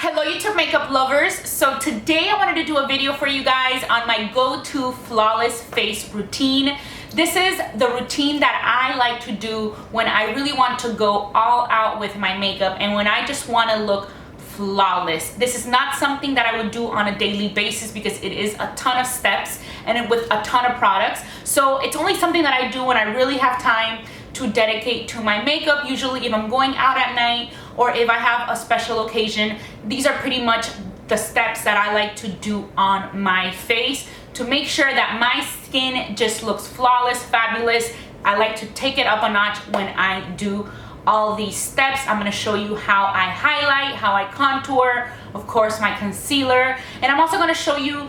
Hello YouTube makeup lovers. So today I wanted to do a video for you guys on my go-to flawless face routine. This is the routine that I like to do when I really want to go all out with my makeup and when I just want to look flawless. This is not something that I would do on a daily basis because it is a ton of steps and with a ton of products. So it's only something that I do when I really have time to dedicate to my makeup, usually if I'm going out at night or if I have a special occasion. These are pretty much the steps that I like to do on my face to make sure that my skin just looks flawless, fabulous. I like to take it up a notch when I do all these steps. I'm going to show you how I highlight, how I contour, of course my concealer, and I'm also going to show you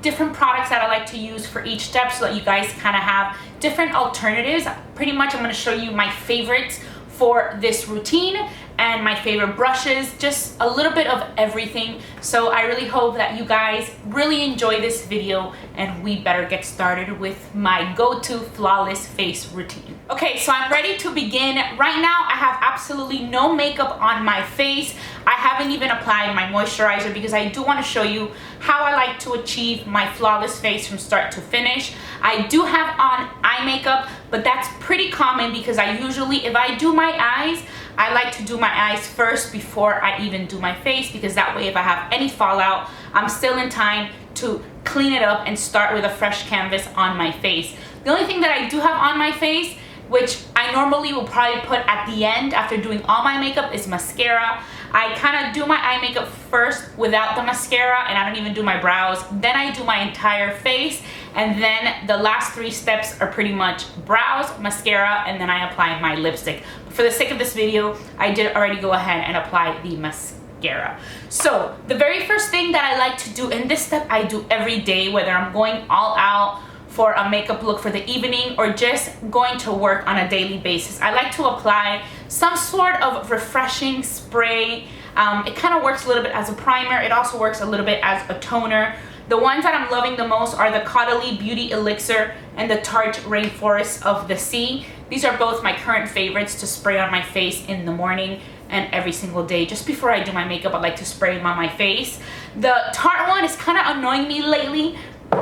different products that I like to use for each step so that you guys kind of have different alternatives. Pretty much I'm going to show you my favorites for this routine and my favorite brushes, just a little bit of everything. So I really hope that you guys really enjoy this video and we better get started with my go-to flawless face routine. Okay, so I'm ready to begin. Right now I have absolutely no makeup on my face. I haven't even applied my moisturizer because I do want to show you how I like to achieve my flawless face from start to finish. I do have on eye makeup, but that's pretty common because I usually, if I do my eyes, I like to do my eyes first before I even do my face, because that way if I have any fallout, I'm still in time to clean it up and start with a fresh canvas on my face. The only thing that I do have on my face, which I normally will probably put at the end after doing all my makeup, is mascara. I kind of do my eye makeup first without the mascara, and I don't even do my brows. Then I do my entire face, and then the last three steps are pretty much brows, mascara, and then I apply my lipstick. But for the sake of this video, I did already go ahead and apply the mascara. So the very first thing that I like to do, and this step I do every day, whether I'm going all out for a makeup look for the evening or just going to work on a daily basis, I like to apply some sort of refreshing spray. It kind of works a little bit as a primer. It also works a little bit as a toner. The ones that I'm loving the most are the Caudalie Beauty Elixir and the Tarte Rainforest of the Sea. These are both my current favorites to spray on my face in the morning and every single day. Just before I do my makeup, I like to spray them on my face. The Tarte one is kind of annoying me lately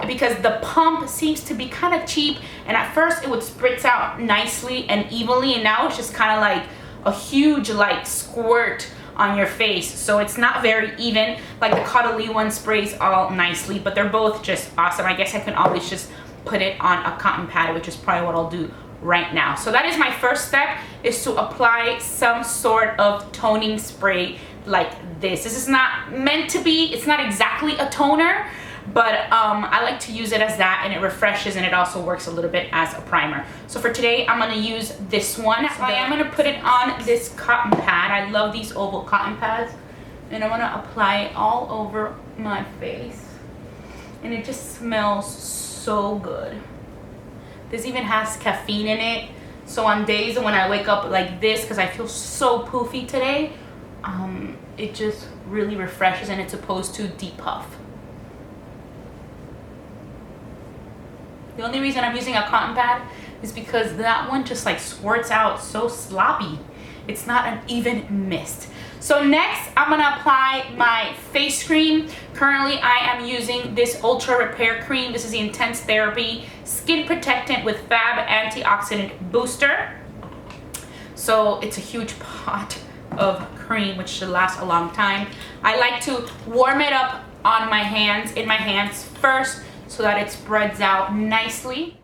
because the pump seems to be kind of cheap, and at first it would spritz out nicely and evenly, and now it's just kind of like a huge like squirt on your face, so it's not very even. Like the Caudalie one sprays all nicely, but they're both just awesome. I guess I can always just put it on a cotton pad, which is probably what I'll do right now. So that is my first step, is to apply some sort of toning spray like this. This is not meant to be, it's not exactly a toner, but I like to use it as that, and it refreshes, and it also works a little bit as a primer. So for today I'm going to use this one. So I am going to put it on this cotton pad. I love these oval cotton pads, and I'm going to apply it all over my face, and it just smells so good. This even has caffeine in it, so on days when I wake up like this because I feel so poofy today, it just really refreshes, and it's supposed to depuff. The only reason I'm using a cotton pad is because that one just like squirts out so sloppy. It's not an even mist. So next I'm gonna apply my face cream. Currently I am using this Ultra Repair Cream. This is the Intense Therapy Skin Protectant with Fab Antioxidant Booster. So it's a huge pot of cream which should last a long time. I like to warm it up on my hands, in my hands first, so that it spreads out nicely.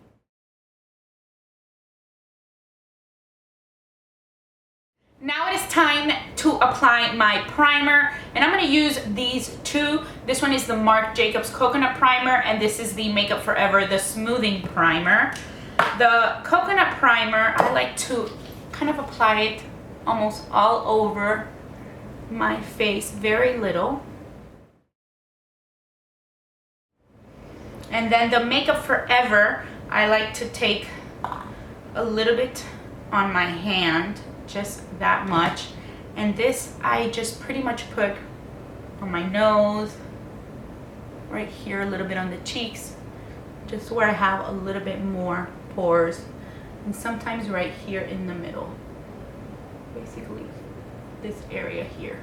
Now it is time to apply my primer, and I'm going to use these two. This one is the Marc Jacobs Coconut Primer, and this is the Makeup Forever the Smoothing Primer. The coconut primer, I like to kind of apply it almost all over my face, very little. And then the Makeup Forever, I like to take a little bit on my hand, just that much. And this I just pretty much put on my nose, right here, a little bit on the cheeks, just where I have a little bit more pores, and sometimes right here in the middle, basically this area here.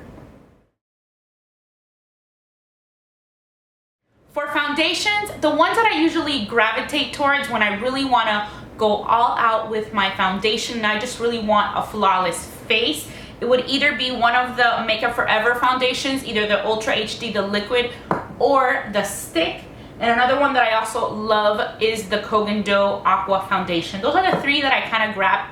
For foundations, the ones that I usually gravitate towards when I really want to go all out with my foundation and I just really want a flawless face, it would either be one of the Makeup Forever foundations, either the Ultra HD, the liquid, or the stick. And another one that I also love is the Caudalie Aqua foundation. Those are the three that I kind of grab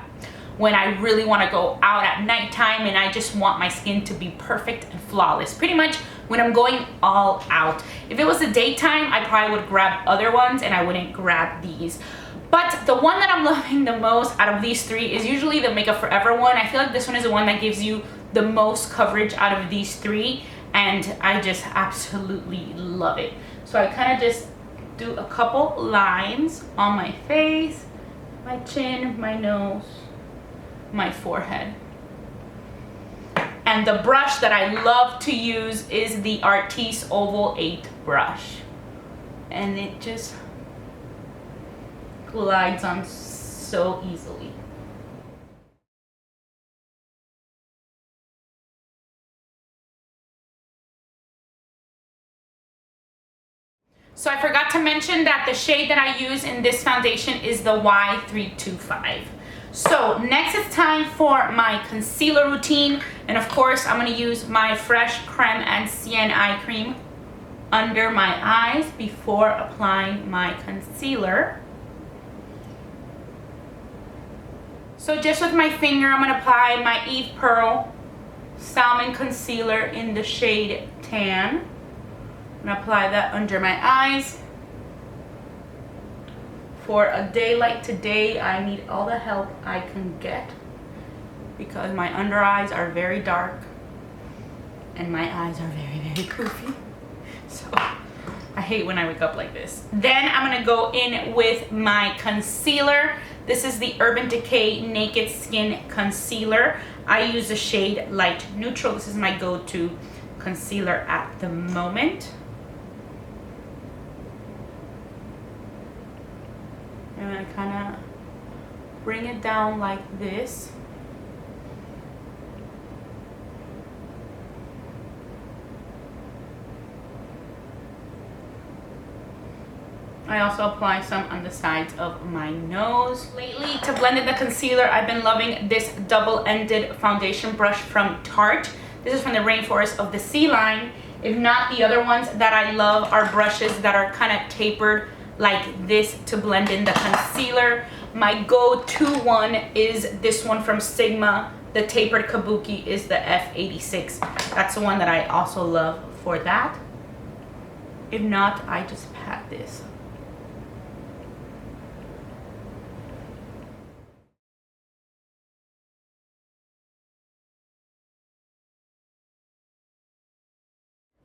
when I really want to go out at nighttime and I just want my skin to be perfect and flawless. Pretty much when I'm going all out. If it was the daytime, I probably would grab other ones and I wouldn't grab these. But the one that I'm loving the most out of these three is usually the Makeup Forever one. I feel like this one is the one that gives you the most coverage out of these three, and I just absolutely love it. So I kind of just do a couple lines on my face, my chin, my nose, my forehead. And the brush that I love to use is the Artis Oval 8 brush. And it just glides on so easily. So I forgot to mention that the shade that I use in this foundation is the Y325. So next it's time for my concealer routine, and of course I'm going to use my fresh Creme Ancienne eye cream under my eyes before applying my concealer. So just with my finger I'm going to apply my Eve Pearl Salmon concealer in the shade Tan. I'm going to apply that under my eyes. For a day like today, I need all the help I can get because my under eyes are very dark and my eyes are very, very goofy. So I hate when I wake up like this. Then I'm going to go in with my concealer. This is the Urban Decay Naked Skin Concealer. I use the shade Light Neutral. This is my go-to concealer at the moment. And I kind of bring it down like this. I also apply some on the sides of my nose. Lately, to blend in the concealer, I've been loving this double-ended foundation brush from Tarte. This is from the Rainforest of the Sea line. If not, the other ones that I love are brushes that are kind of tapered like this to blend in the concealer. My go-to one is this one from Sigma. The tapered Kabuki is the F86. That's the one that I also love for that. If not, I just pat this.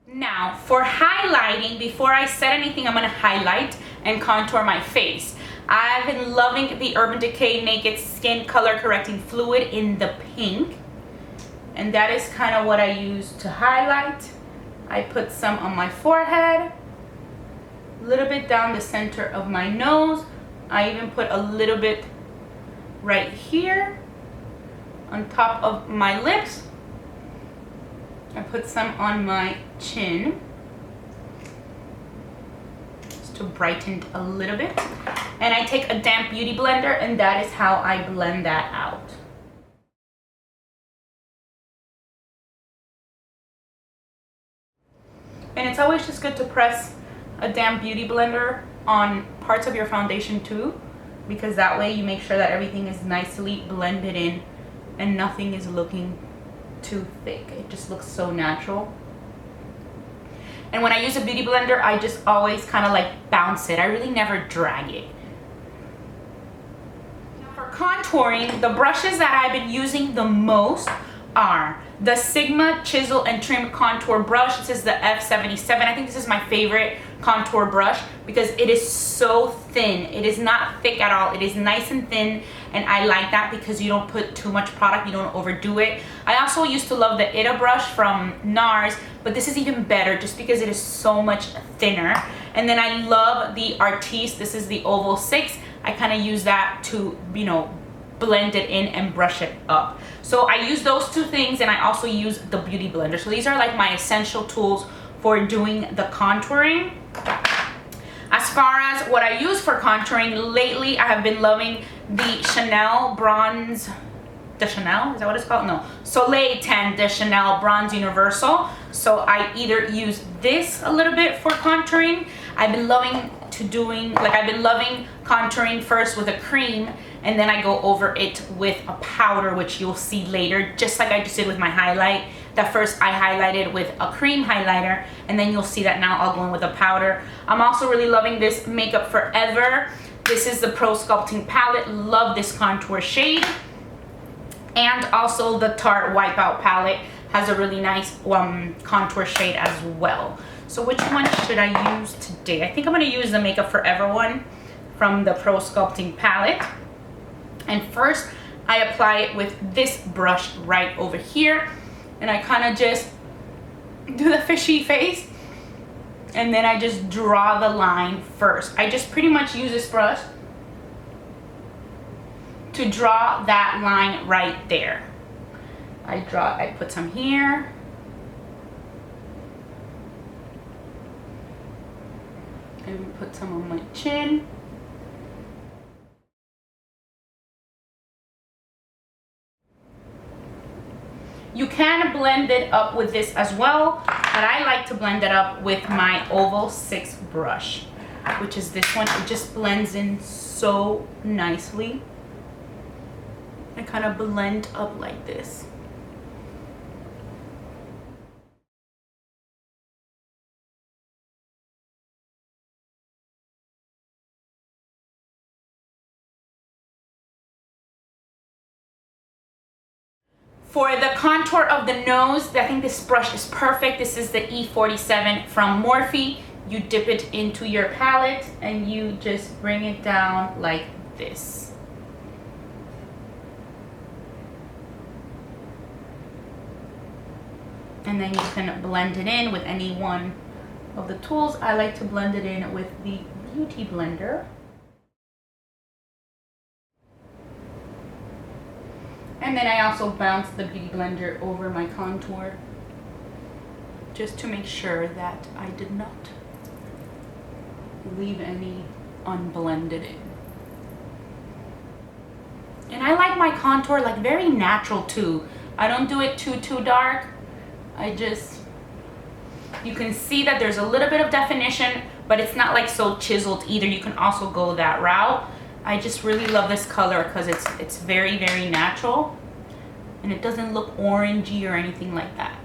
Now, for highlighting, before I set anything, I'm going to highlight and contour my face. I've been loving the Urban Decay Naked Skin Color Correcting Fluid in the pink. And that is kind of what I use to highlight. I put some on my forehead, a little bit down the center of my nose. I even put a little bit right here on top of my lips. I put some on my chin just to brighten a little bit. And I take a damp beauty blender and that is how I blend that out. And it's always just good to press a damp beauty blender on parts of your foundation too, because that way you make sure that everything is nicely blended in and nothing is looking too thick. It just looks so natural. And when I use a beauty blender, I just always kind of like bounce it. I really never drag it. Now for contouring, the brushes that I've been using the most are the Sigma Chisel and Trim Contour Brush. This is the F77. I think this is my favorite contour brush because it is so thin. It is not thick at all. It is nice and thin, and I like that because you don't put too much product, you don't overdo it. I also used to love the Ita brush from NARS, but this is even better just because it is so much thinner. And then I love the Artis. This is the Oval 6. I kind of use that to, you know, blend it in and brush it up. So I use those two things, and I also use the beauty blender. So these are like my essential tools for doing the contouring. far as what I use for contouring lately, I have been loving the Chanel Bronze, the Chanel, is that what it's called? No, Soleil 10 de Chanel Bronze Universal. So I either use this a little bit for contouring. I've been loving contouring first with a cream, and then I go over it with a powder, which you'll see later, just like I just did with my highlight. That first I highlighted with a cream highlighter, and then you'll see that now I'll go in with a powder. I'm also really loving this Makeup Forever. This is the Pro Sculpting palette. Love this contour shade. And also the Tarte Wipeout palette has a really nice contour shade as well. So which one should I use today? I think I'm going to use the Makeup Forever one from the Pro Sculpting palette. And first I apply it with this brush right over here. And I kind of just do the fishy face. And then I just draw the line first. I just pretty much use this brush to draw that line right there. I put some here. And put some on my chin. You can blend it up with this as well, but I like to blend it up with my Oval 6 brush, which is this one. It just blends in so nicely. I kind of blend up like this. For the contour of the nose, I think this brush is perfect. This is the E47 from Morphe. You dip it into your palette and you just bring it down like this. And then you can blend it in with any one of the tools. I like to blend it in with the Beauty Blender. And then I also bounce the Beauty Blender over my contour just to make sure that I did not leave any unblended in. And I like my contour like very natural too. I don't do it too dark. You can see that there's a little bit of definition, but it's not like so chiseled either. You can also go that route. I just really love this color because it's very natural and it doesn't look orangey or anything like that.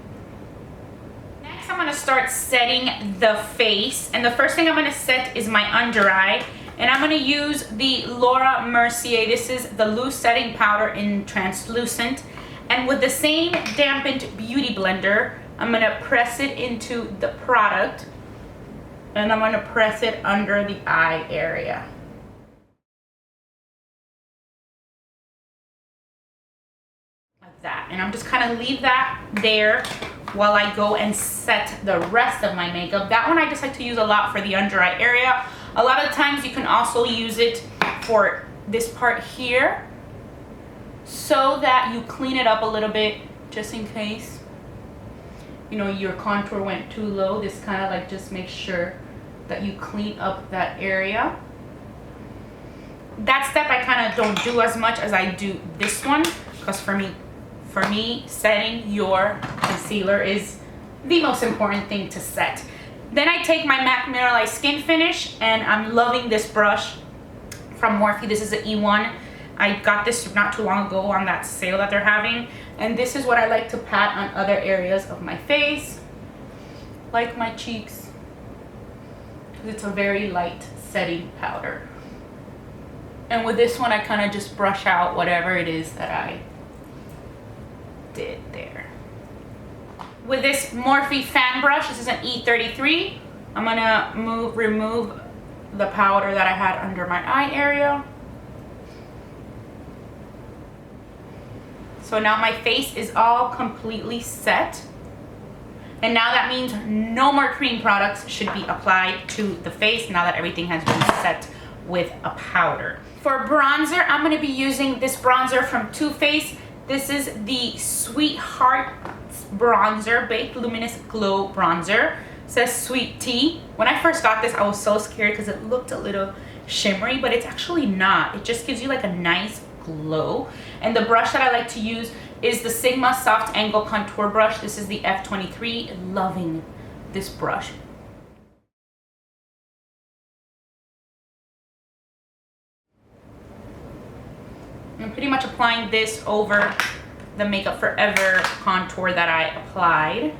Next, I'm gonna start setting the face, and the first thing I'm gonna set is my under eye, and I'm gonna use the Laura Mercier. This is the loose setting powder in translucent, and with the same dampened Beauty Blender, I'm gonna press it into the product, and I'm gonna press it under the eye area. That, and I'm just kind of leave that there while I go and set the rest of my makeup. That one I just like to use a lot for the under eye area. A lot of times you can also use it for this part here so that you clean it up a little bit, just in case your contour went too low. This kind of like just makes sure that you clean up that area. That step I kind of don't do as much as I do this one, because for me, setting your concealer is the most important thing to set. Then I take my MAC Mineralized Skin Finish, and I'm loving this brush from Morphe. This is the E1. I got this not too long ago on that sale that they're having, and this is what I like to pat on other areas of my face, like my cheeks, because it's a very light setting powder. And with this one, I kind of just brush out whatever it is that I did there. With this Morphe fan brush, this is an E33, I'm gonna remove the powder that I had under my eye area. So now my face is all completely set, and now that means no more cream products should be applied to the face now that everything has been set with a powder. For bronzer, I'm gonna be using this bronzer from Too Faced. This is the Sweetheart bronzer, Baked Luminous Glow bronzer. It says Sweet Tea. When I first got this, I was so scared because it looked a little shimmery, but it's actually not. It just gives you like a nice glow. And the brush that I like to use is the Sigma Soft Angle Contour Brush. This is the F23. Loving this brush. I'm pretty much applying this over the Makeup Forever contour that I applied.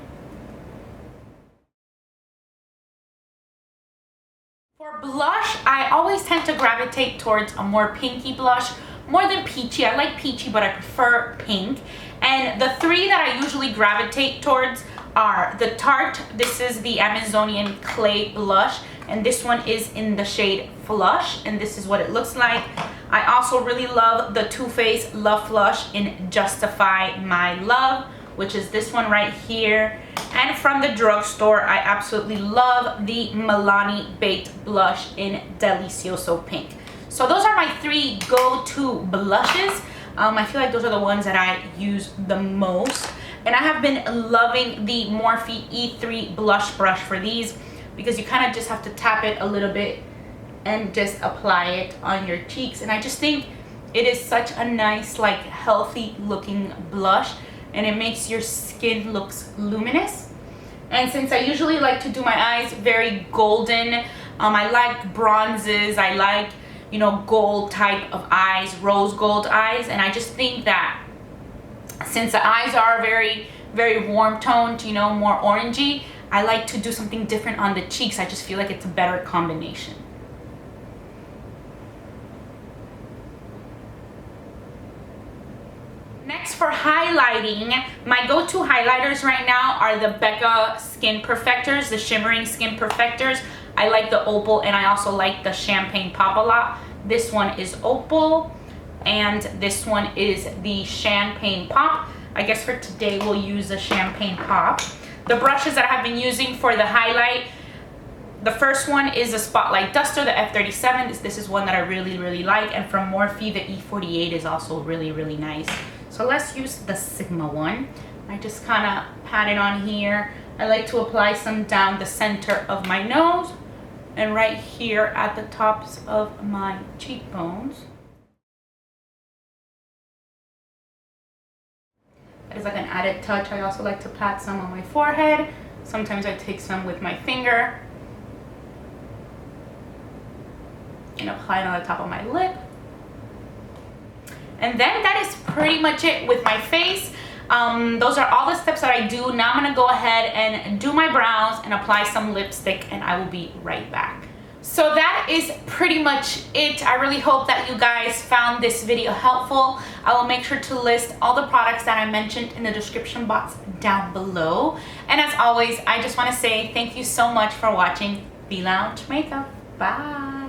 For blush, I always tend to gravitate towards a more pinky blush, more than peachy. I like peachy, but I prefer pink. And the three that I usually gravitate towards are the Tarte. This is the Amazonian Clay Blush, and this one is in the shade Flush, and this is what it looks like. I also really love the Too Faced Love Flush in Justify My Love, which is this one right here. And from the drugstore, I absolutely love the Milani Baked Blush in Delicioso Pink. So those are my three go-to blushes. I feel like those are the ones that I use the most. And I have been loving the Morphe E3 blush brush for these, because you kind of just have to tap it a little bit and just apply it on your cheeks. And I just think it is such a nice, like, healthy looking blush, and it makes your skin looks luminous. And since I usually like to do my eyes very golden, I like bronzes, I like, you know, gold type of eyes, rose gold eyes, and I just think that since the eyes are very, very warm toned, you know, more orangey, I like to do something different on the cheeks. I just feel like it's a better combination. Next, for highlighting, my go-to highlighters right now are the Becca Skin Perfectors, the Shimmering Skin Perfectors. I like the Opal, and I also like the Champagne Pop a lot. This one is Opal, and this one is the Champagne Pop. I guess for today we'll use the Champagne Pop. The brushes that I have been using for the highlight, the first one is the Spotlight Duster, the F37. This is one that I really, really like. And from Morphe, the E48 is also really, really nice. So let's use the Sigma one. I just kind of pat it on here. I like to apply some down the center of my nose and right here at the tops of my cheekbones. That is like an added touch. I also like to pat some on my forehead. Sometimes I take some with my finger and apply it on the top of my lip. And then that is pretty much it with my face. Those are all the steps that I do. Now I'm gonna go ahead and do my brows and apply some lipstick, and I will be right back. So that is pretty much it. I really hope that you guys found this video helpful. I will make sure to list all the products that I mentioned in the description box down below. And as always, I just want to say thank you so much for watching V Lounge Makeup. Bye.